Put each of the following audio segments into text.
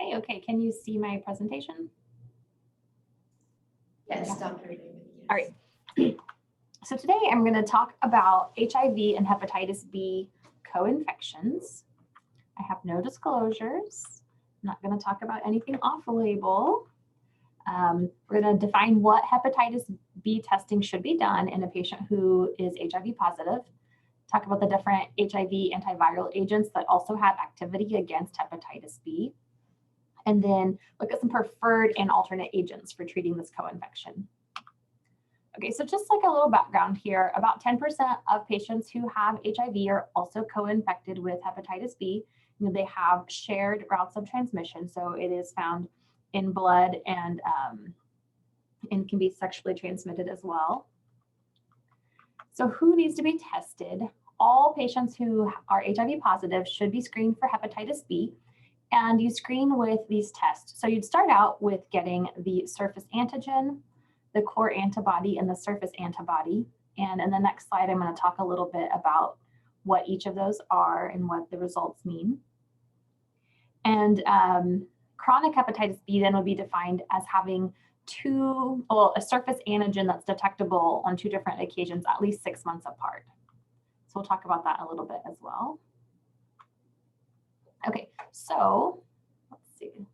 Okay, can you see my presentation? Yes, Yeah. Dr. David, yes. All right. So today I'm going to talk about HIV and hepatitis B co-infections. I have no disclosures. I'm not going to talk about anything off-label. We're going to define what hepatitis B testing should be done in a patient who is HIV positive. Talk about the different HIV antiviral agents that also have activity against hepatitis B. And then look at some preferred and alternate agents for treating this co-infection. Okay, so just like a little background here, about 10% of patients who have HIV are also co-infected with hepatitis B. They have shared routes of transmission, so it is found in blood and can be sexually transmitted as well. So who needs to be tested? All patients who are HIV positive should be screened for hepatitis B, and you screen with these tests. So you'd start out with getting the surface antigen, the core antibody, and the surface antibody. And in the next slide, I'm going to talk a little bit about what each of those are and what the results mean. And chronic hepatitis B then would be defined as having a surface antigen that's detectable on 2 different occasions, at least 6 months apart. So we'll talk about that a little bit as well. Okay, so let's see.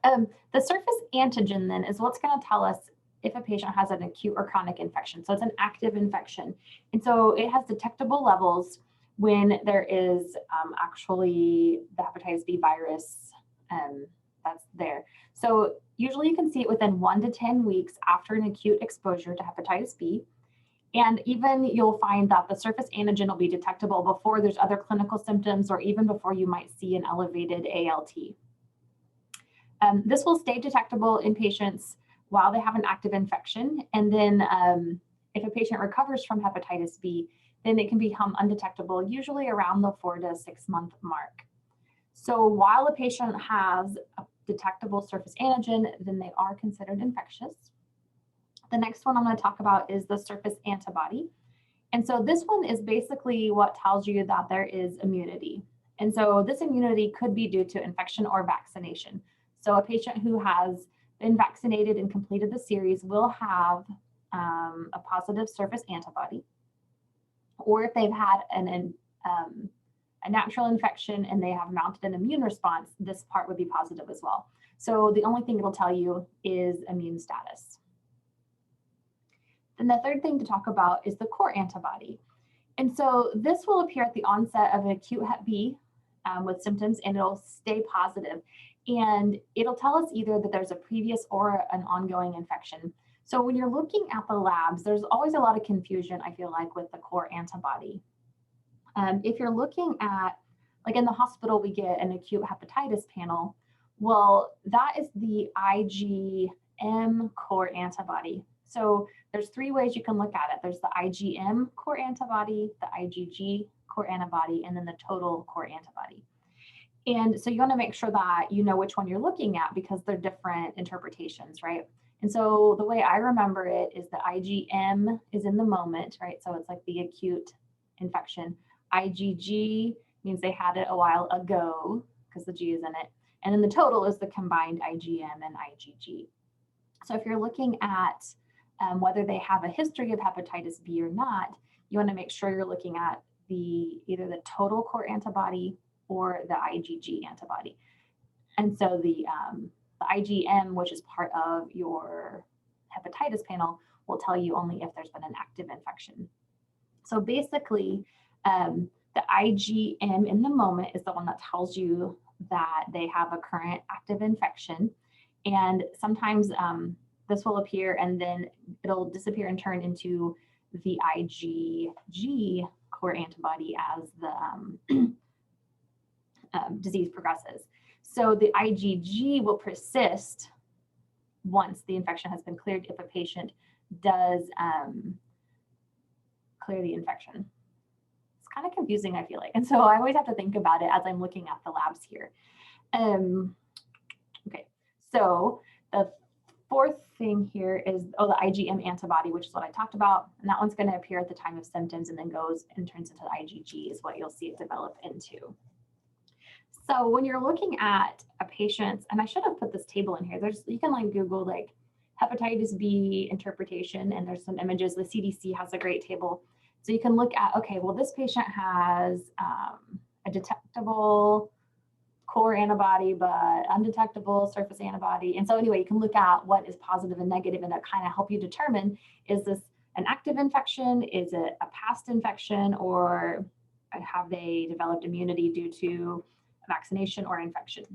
The surface antigen then is what's going to tell us if a patient has an acute or chronic infection. So it's an active infection. And so it has detectable levels when there is actually the hepatitis B virus that's there. So usually you can see it within 1 to 10 weeks after an acute exposure to hepatitis B. And even you'll find that the surface antigen will be detectable before there's other clinical symptoms or even before you might see an elevated ALT. This will stay detectable in patients while they have an active infection. And then if a patient recovers from hepatitis B, then it can become undetectable, usually around the 4 to 6 month mark. So while a patient has a detectable surface antigen, then they are considered infectious. The next one I'm going to talk about is the surface antibody. And so this one is basically what tells you that there is immunity. And so this immunity could be due to infection or vaccination. So a patient who has been vaccinated and completed the series will have a positive surface antibody. Or if they've had a natural infection and they have mounted an immune response, this part would be positive as well. So the only thing it'll tell you is immune status. Then the third thing to talk about is the core antibody. And so this will appear at the onset of an acute Hep B with symptoms, and it'll stay positive. And it'll tell us either that there's a previous or an ongoing infection. So when you're looking at the labs, there's always a lot of confusion, I feel like, with the core antibody. If you're looking at, like in the hospital, we get an acute hepatitis panel. Well, that is the IgM core antibody. So there's 3 ways you can look at it. There's the IgM core antibody, the IgG core antibody, and then the total core antibody. And so you want to make sure that you know which one you're looking at because they're different interpretations, right? And so the way I remember it is the IgM is in the moment, right? So it's like the acute infection. IgG means they had it a while ago because the G is in it. And then the total is the combined IgM and IgG. So if you're looking at whether they have a history of hepatitis B or not, you want to make sure you're looking at either the total core antibody or the IgG antibody. And so the IgM, which is part of your hepatitis panel, will tell you only if there's been an active infection. So basically, the IgM in the moment is the one that tells you that they have a current active infection. And sometimes this will appear and then it'll disappear and turn into the IgG core antibody as the disease progresses. So the IgG will persist once the infection has been cleared if a patient does clear the infection. It's kind of confusing, I feel like. And so I always have to think about it as I'm looking at the labs here. Okay, so the fourth thing here is, the IgM antibody, which is what I talked about. And that one's going to appear at the time of symptoms and then goes and turns into IgG is what you'll see it develop into. So when you're looking at a patient, and I should have put this table in here, you can like Google like hepatitis B interpretation, and there's some images. The CDC has a great table. So you can look at, okay, well, this patient has a detectable core antibody, but undetectable surface antibody. And so anyway, you can look at what is positive and negative, and that kind of help you determine, is this an active infection? Is it a past infection? Or have they developed immunity due to vaccination or infection?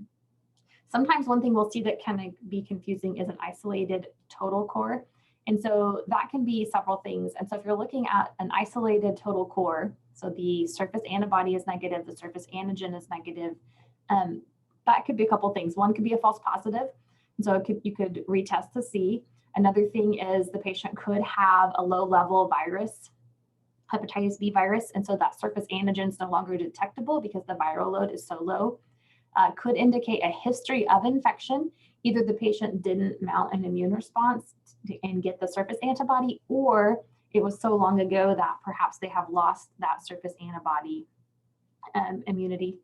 Sometimes one thing we'll see that can be confusing is an isolated total core. And so that can be several things. And so if you're looking at an isolated total core, so the surface antibody is negative, the surface antigen is negative, that could be a couple things. One could be a false positive. And so you could retest to see. Another thing is the patient could have a low level virus, hepatitis B virus. And so that surface antigen is no longer detectable because the viral load is so low. Could indicate a history of infection. Either the patient didn't mount an immune response and get the surface antibody, or it was so long ago that perhaps they have lost that surface antibody immunity.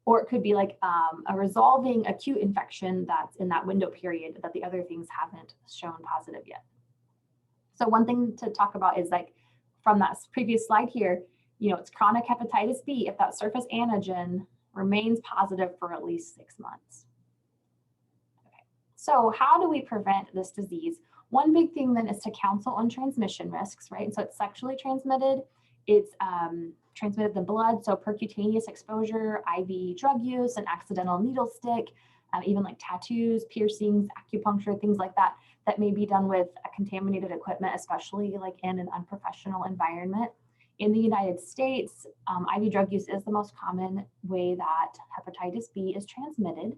Or it could be like a resolving acute infection that's in that window period that the other things haven't shown positive yet. So one thing to talk about is like from that previous slide here, it's chronic hepatitis B if that surface antigen remains positive for at least 6 months. Okay. So how do we prevent this disease? One big thing then is to counsel on transmission risks, right? So it's sexually transmitted, it's transmitted in blood, so percutaneous exposure, IV drug use, an accidental needle stick, even like tattoos, piercings, acupuncture, things like that, that may be done with contaminated equipment, especially like in an unprofessional environment. In the United States, IV drug use is the most common way that hepatitis B is transmitted.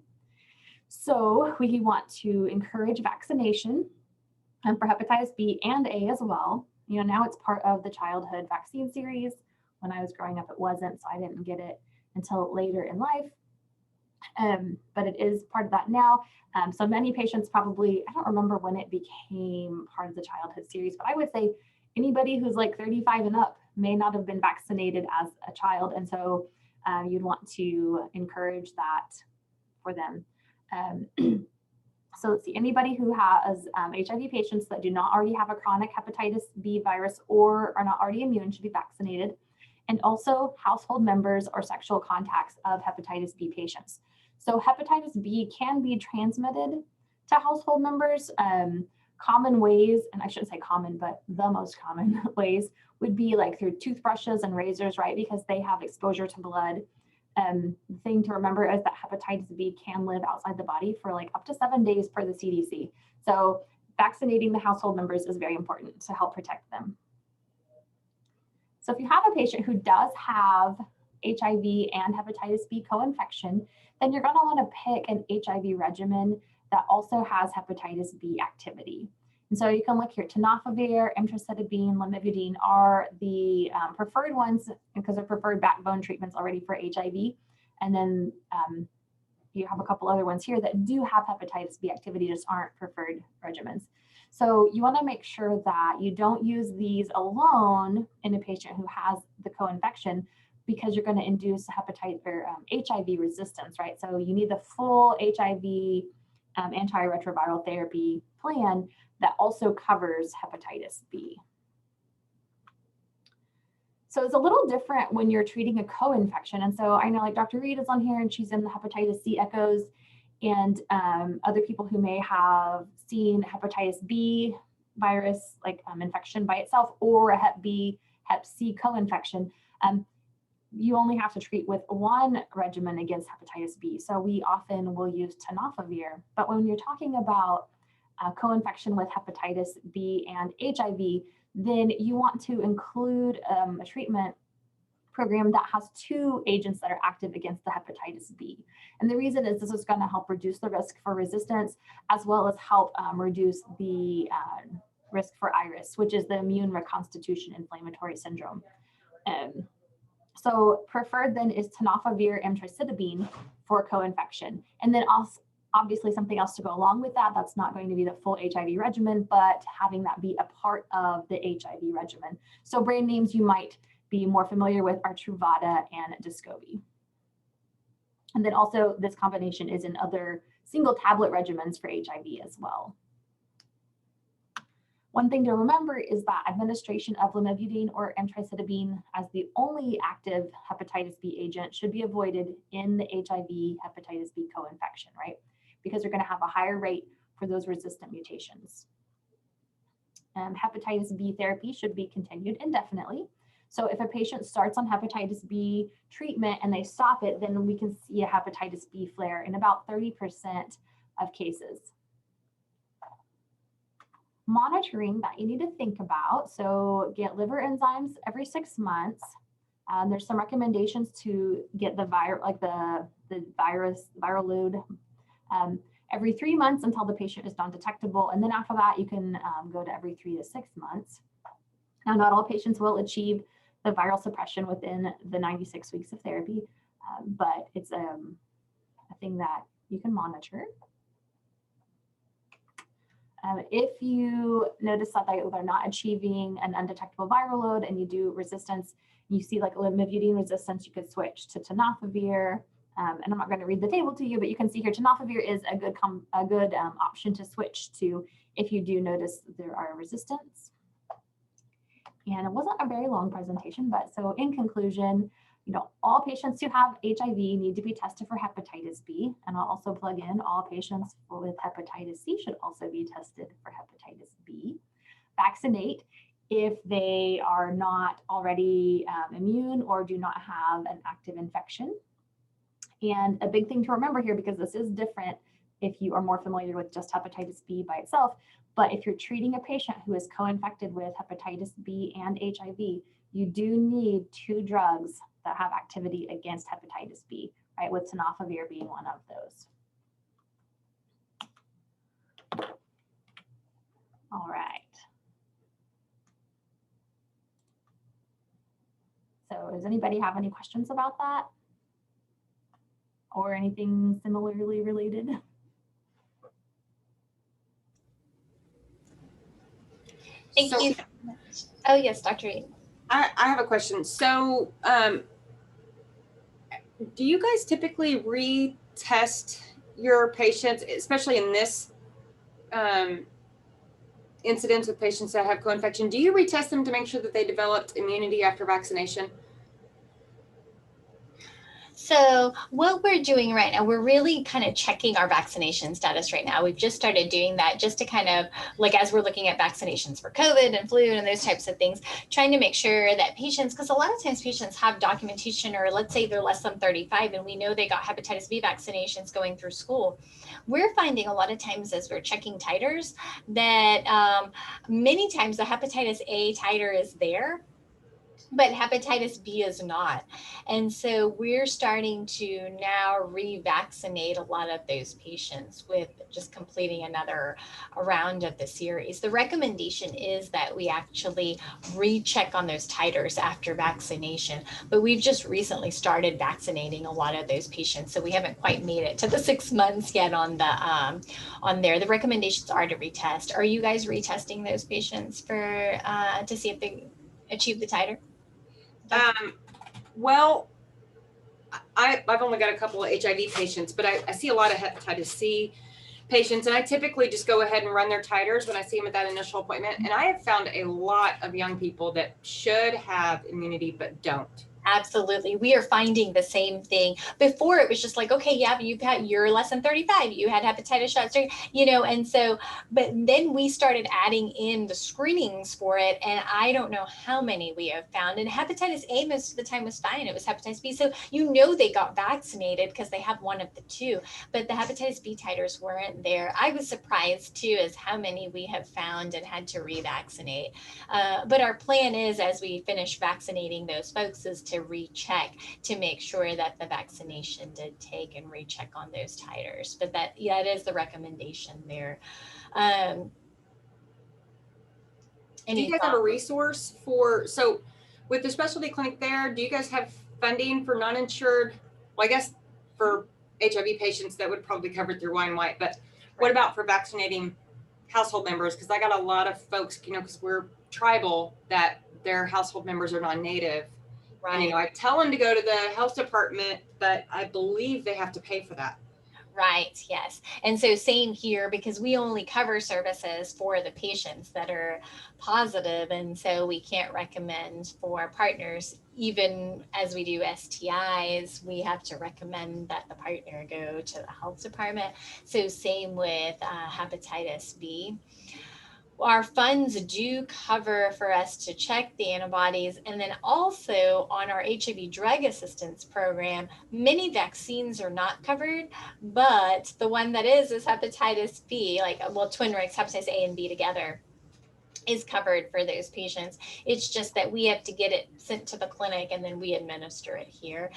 So we want to encourage vaccination for hepatitis B and A as well. Now it's part of the childhood vaccine series. When I was growing up, it wasn't, so I didn't get it until later in life. But it is part of that now. So many patients probably, I don't remember when it became part of the childhood series, but I would say anybody who's like 35 and up may not have been vaccinated as a child. And so you'd want to encourage that for them. So let's see, anybody who has HIV patients that do not already have a chronic hepatitis B virus or are not already immune should be vaccinated. And also household members or sexual contacts of hepatitis B patients. So hepatitis B can be transmitted to household members. Common ways, and I shouldn't say common, but the most common ways would be like through toothbrushes and razors, right? Because they have exposure to blood. The thing to remember is that hepatitis B can live outside the body for like up to 7 days per the CDC. So vaccinating the household members is very important to help protect them. So if you have a patient who does have HIV and hepatitis B co-infection, then you're going to want to pick an HIV regimen that also has hepatitis B activity. And so you can look here, tenofovir, emtricitabine, lamivudine are the preferred ones because they're preferred backbone treatments already for HIV. And then you have a couple other ones here that do have hepatitis B activity, just aren't preferred regimens. So you want to make sure that you don't use these alone in a patient who has the co-infection, because you're going to induce hepatitis or HIV resistance, right? So you need the full HIV antiretroviral therapy plan that also covers hepatitis B. So it's a little different when you're treating a co-infection. And so I know like Dr. Reed is on here and she's in the hepatitis C echoes, and other people who may have seen hepatitis B virus, like infection by itself, or a hep B, hep C co-infection. You only have to treat with one regimen against hepatitis B. So we often will use tenofovir. But when you're talking about co-infection with hepatitis B and HIV, then you want to include a treatment program that has two agents that are active against the hepatitis B. And the reason is this is going to help reduce the risk for resistance, as well as help reduce the risk for IRIS, which is the immune reconstitution inflammatory syndrome. So preferred then is tenofovir emtricitabine for co-infection. And then obviously something else to go along with that. That's not going to be the full HIV regimen, but having that be a part of the HIV regimen. So brand names you might be more familiar with are Truvada and Descovy. And then also this combination is in other single tablet regimens for HIV as well. One thing to remember is that administration of lamivudine or emtricitabine as the only active hepatitis B agent should be avoided in the HIV hepatitis B co-infection, right? Because you're going to have a higher rate for those resistant mutations. Hepatitis B therapy should be continued indefinitely. So if a patient starts on hepatitis B treatment and they stop it, then we can see a hepatitis B flare in about 30% of cases. Monitoring that you need to think about. So get liver enzymes every 6 months. There's some recommendations to get the viral load every 3 months until the patient is non-detectable. And then after that, you can go to every 3 to 6 months. Now, not all patients will achieve the viral suppression within the 96 weeks of therapy, but it's a thing that you can monitor. If you notice that they're not achieving an undetectable viral load and you do resistance, you see like lamivudine resistance, you could switch to tenofovir. And I'm not going to read the table to you, but you can see here tenofovir is a good option to switch to if you do notice there are resistance. And it wasn't a very long presentation, but so in conclusion, all patients who have HIV need to be tested for hepatitis B. And I'll also plug in all patients with hepatitis C should also be tested for hepatitis B. Vaccinate if they are not already immune or do not have an active infection. And a big thing to remember here, because this is different if you are more familiar with just hepatitis B by itself, but if you're treating a patient who is co-infected with hepatitis B and HIV, you do need 2 drugs that have activity against hepatitis B, right? With tenofovir being one of those. All right. So does anybody have any questions about that? Or anything similarly related? Thank you so much. Oh, yes, Dr. Reed. I have a question. So do you guys typically retest your patients, especially in this incidence with patients that have co-infection? Do you retest them to make sure that they developed immunity after vaccination? So what we're doing right now, we're really kind of checking our vaccination status right now. We've just started doing that just to kind of like, as we're looking at vaccinations for COVID and flu and those types of things, trying to make sure that patients, because a lot of times patients have documentation, or let's say they're less than 35 and we know they got hepatitis B vaccinations going through school. We're finding a lot of times as we're checking titers that many times the hepatitis A titer is there, but hepatitis B is not. And so we're starting to now revaccinate a lot of those patients with just completing another round of the series. The recommendation is that we actually recheck on those titers after vaccination, but we've just recently started vaccinating a lot of those patients. So we haven't quite made it to the 6 months yet on there. The recommendations are to retest. Are you guys retesting those patients for to see if they achieve the titer? Well, I've only got a couple of HIV patients, but I see a lot of hepatitis C patients, and I typically just go ahead and run their titers when I see them at that initial appointment. And I have found a lot of young people that should have immunity but don't. Absolutely. We are finding the same thing. Before it was just like, okay, yeah, you're less than 35, you had hepatitis shots, and so, but then we started adding in the screenings for it. And I don't know how many we have found. And hepatitis A most of the time was fine. It was hepatitis B. So, they got vaccinated because they have one of the 2, but the hepatitis B titers weren't there. I was surprised too, as how many we have found and had to revaccinate. But our plan is, as we finish vaccinating those folks, is to recheck to make sure that the vaccination did take, and recheck on those titers. But that is the recommendation there. Do you guys have a resource so with the specialty clinic there, do you guys have funding for non-insured, well, I guess for HIV patients that would probably be covered through Wine White, but what about for vaccinating household members? Because I got a lot of folks, because we're tribal, that their household members are non-native. Right. And, I tell them to go to the health department, but I believe they have to pay for that. Right, yes. And so same here, because we only cover services for the patients that are positive. And so we can't recommend for partners, even as we do STIs, we have to recommend that the partner go to the health department. So same with hepatitis B. Our funds do cover for us to check the antibodies. And then also on our HIV drug assistance program, many vaccines are not covered, but the one that is hepatitis B, Twinrix, hepatitis A and B together, is covered for those patients. It's just that we have to get it sent to the clinic and then we administer it here.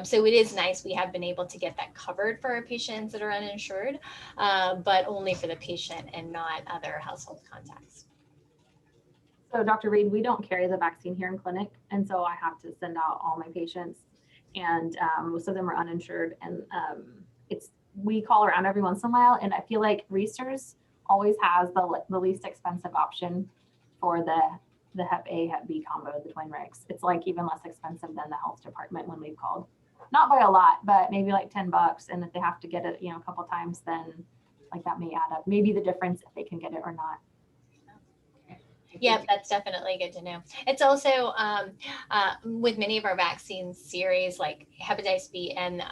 So it is nice. We have been able to get that covered for our patients that are uninsured, but only for the patient and not other household contacts. So Dr. Reed, we don't carry the vaccine here in clinic. And so I have to send out all my patients, and most of them are uninsured. And we call around every once in a while. And I feel like Reester's always has the least expensive option for the Hep A, Hep B combo, the Twinrix. It's like even less expensive than the health department when we've called. Not by a lot, but maybe like $10. And if they have to get it, a couple times, then like that may add up. Maybe the difference if they can get it or not. Yeah, that's definitely good to know. It's also with many of our vaccine series, like hepatitis B and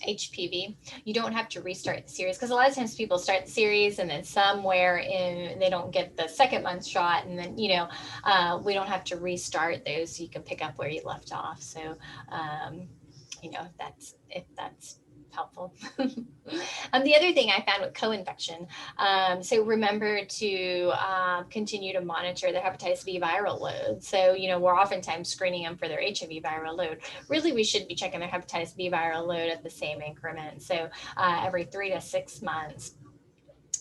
HPV, you don't have to restart the series, because a lot of times people start the series and then somewhere they don't get the second month shot, and then we don't have to restart those, so you can pick up where you left off. So if that's helpful. The other thing I found with co-infection, so remember to continue to monitor their hepatitis B viral load. So, we're oftentimes screening them for their HIV viral load. Really, we should be checking their hepatitis B viral load at the same increment. So every 3 to 6 months.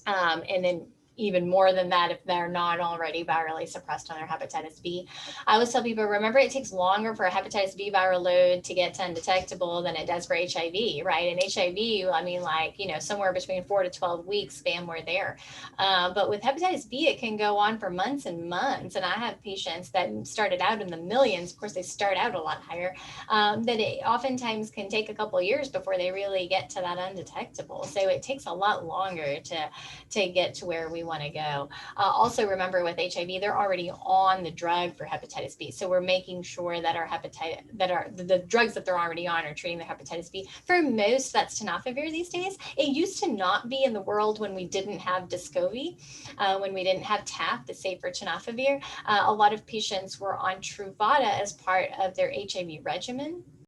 And then even more than that if they're not already virally suppressed on their hepatitis B. I always tell people, remember, it takes longer for a hepatitis B viral load to get to undetectable than it does for HIV, right? And HIV, somewhere between 4 to 12 weeks span we're there. But with hepatitis B, it can go on for months and months. And I have patients that started out in the millions. Of course, they start out a lot higher, that it oftentimes can take a couple of years before they really get to that undetectable. So it takes a lot longer to get to where we want to go. Also, remember with HIV, they're already on the drug for hepatitis B. So we're making sure that the drugs that they're already on are treating the hepatitis B. For most, that's tenofovir these days. It used to not be in the world when we didn't have Descovy, when we didn't have TAF, the safer tenofovir. A lot of patients were on Truvada as part of their HIV regimen.